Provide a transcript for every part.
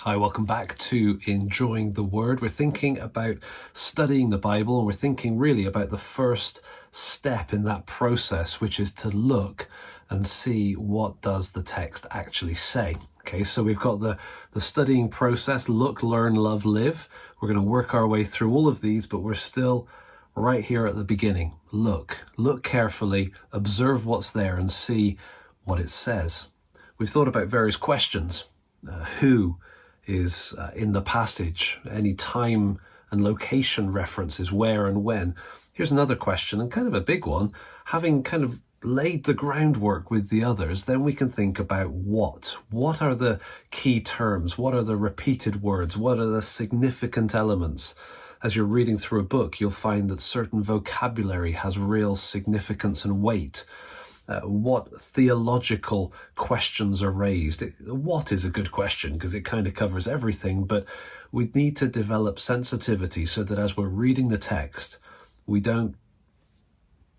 Hi, welcome back to Enjoying the Word. We're thinking about studying the Bible, and we're thinking really about the first step in that process, which is to look and see what does the text actually say. Okay, so we've got the studying process: look, learn, love, live. We're going to work our way through all of these, but we're still right here at the beginning. Look carefully, observe what's there and see what it says. We've thought about various questions. Who is in the passage, any time and location references, where and when. Here's another question, and kind of a big one. Having kind of laid the groundwork with the others, then we can think about what. What are the key terms? What are the repeated words? What are the significant elements? As you're reading through a book, you'll find that certain vocabulary has real significance and weight. What theological questions are raised? What is a good question, because it kind of covers everything, but we need to develop sensitivity so that as we're reading the text, we don't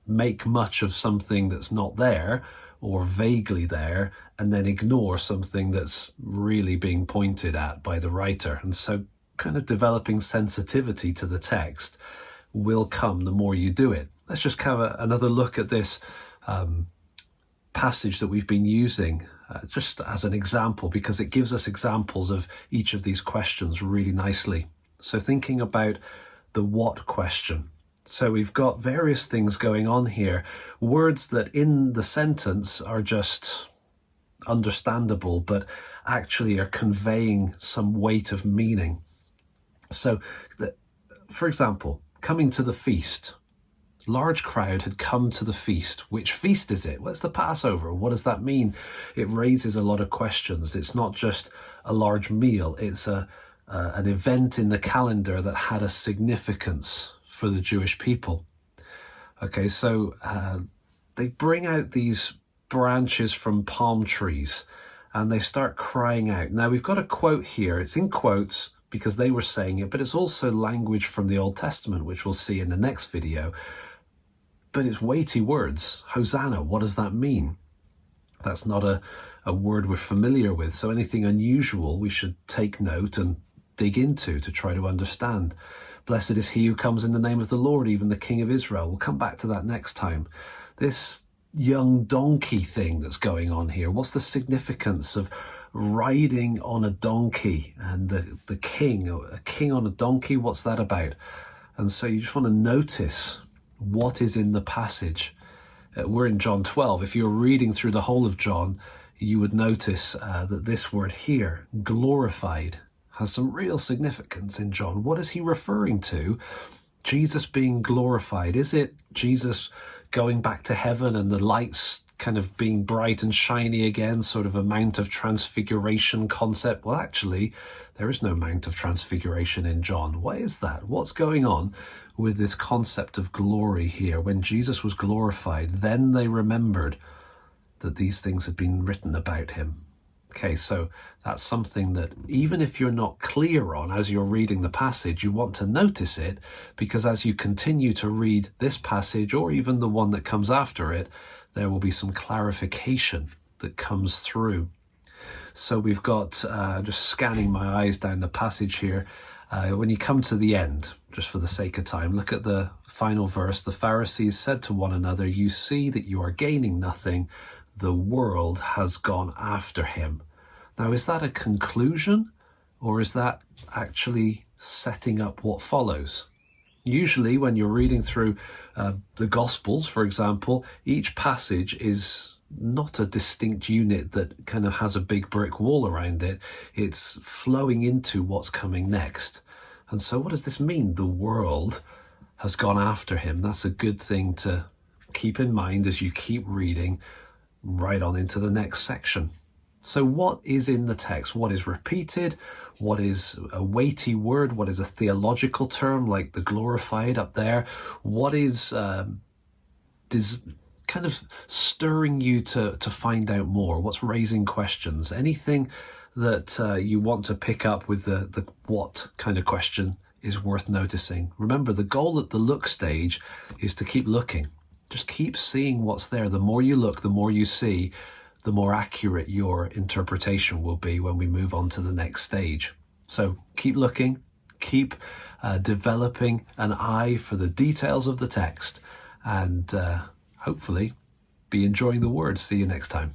make much of something that's not there or vaguely there and then ignore something that's really being pointed at by the writer. And so kind of developing sensitivity to the text will come the more you do it. Let's just have another look at this passage that we've been using just as an example, because it gives us examples of each of these questions really nicely. So thinking about the what question. So we've got various things going on here, words that in the sentence are just understandable, but actually are conveying some weight of meaning. So, for example, coming to the feast. Large crowd had come to the feast. Which feast is it? What's the Passover? What does that mean? It raises a lot of questions. It's not just a large meal. It's an event in the calendar that had a significance for the Jewish people. Okay, so they bring out these branches from palm trees and they start crying out. Now we've got a quote here. It's in quotes because they were saying it, but it's also language from the Old Testament, which we'll see in the next video. But it's weighty words. Hosanna, what does that mean? That's not a word we're familiar with. So anything unusual we should take note and dig into to try to understand. Blessed is he who comes in the name of the Lord, even the King of Israel. We'll come back to that next time. This young donkey thing that's going on here. What's the significance of riding on a donkey and the king, a king on a donkey? What's that about? And so you just want to notice what is in the passage. We're in John 12. If you're reading through the whole of John, you would notice that this word here, glorified, has some real significance in John. What is he referring to? Jesus being glorified. Is it Jesus going back to heaven and the lights kind of being bright and shiny again, sort of a Mount of Transfiguration concept? Well, actually, there is no Mount of Transfiguration in John. Why is that? What's going on with this concept of glory here? When Jesus was glorified, then they remembered that these things had been written about him. Okay, so that's something that even if you're not clear on as you're reading the passage, you want to notice it, because as you continue to read this passage or even the one that comes after it, there will be some clarification that comes through. So we've got, just scanning my eyes down the passage here, when you come to the end, just for the sake of time, look at the final verse. The Pharisees said to one another, "You see that you are gaining nothing. The world has gone after him." Now, is that a conclusion, or is that actually setting up what follows? Usually when you're reading through the Gospels, for example, each passage is not a distinct unit that kind of has a big brick wall around it. It's flowing into what's coming next. And so what does this mean? The world has gone after him. That's a good thing to keep in mind as you keep reading right on into the next section. So what is in the text? What is repeated? What is a weighty word? What is a theological term like the glorified up there? What is kind of stirring you to find out more? What's raising questions? Anything that you want to pick up with the what kind of question is worth noticing. Remember, the goal at the look stage is to keep looking. Just keep seeing what's there. The more you look, the more you see, the more accurate your interpretation will be when we move on to the next stage. So keep looking, keep developing an eye for the details of the text, and hopefully be enjoying the word. See you next time.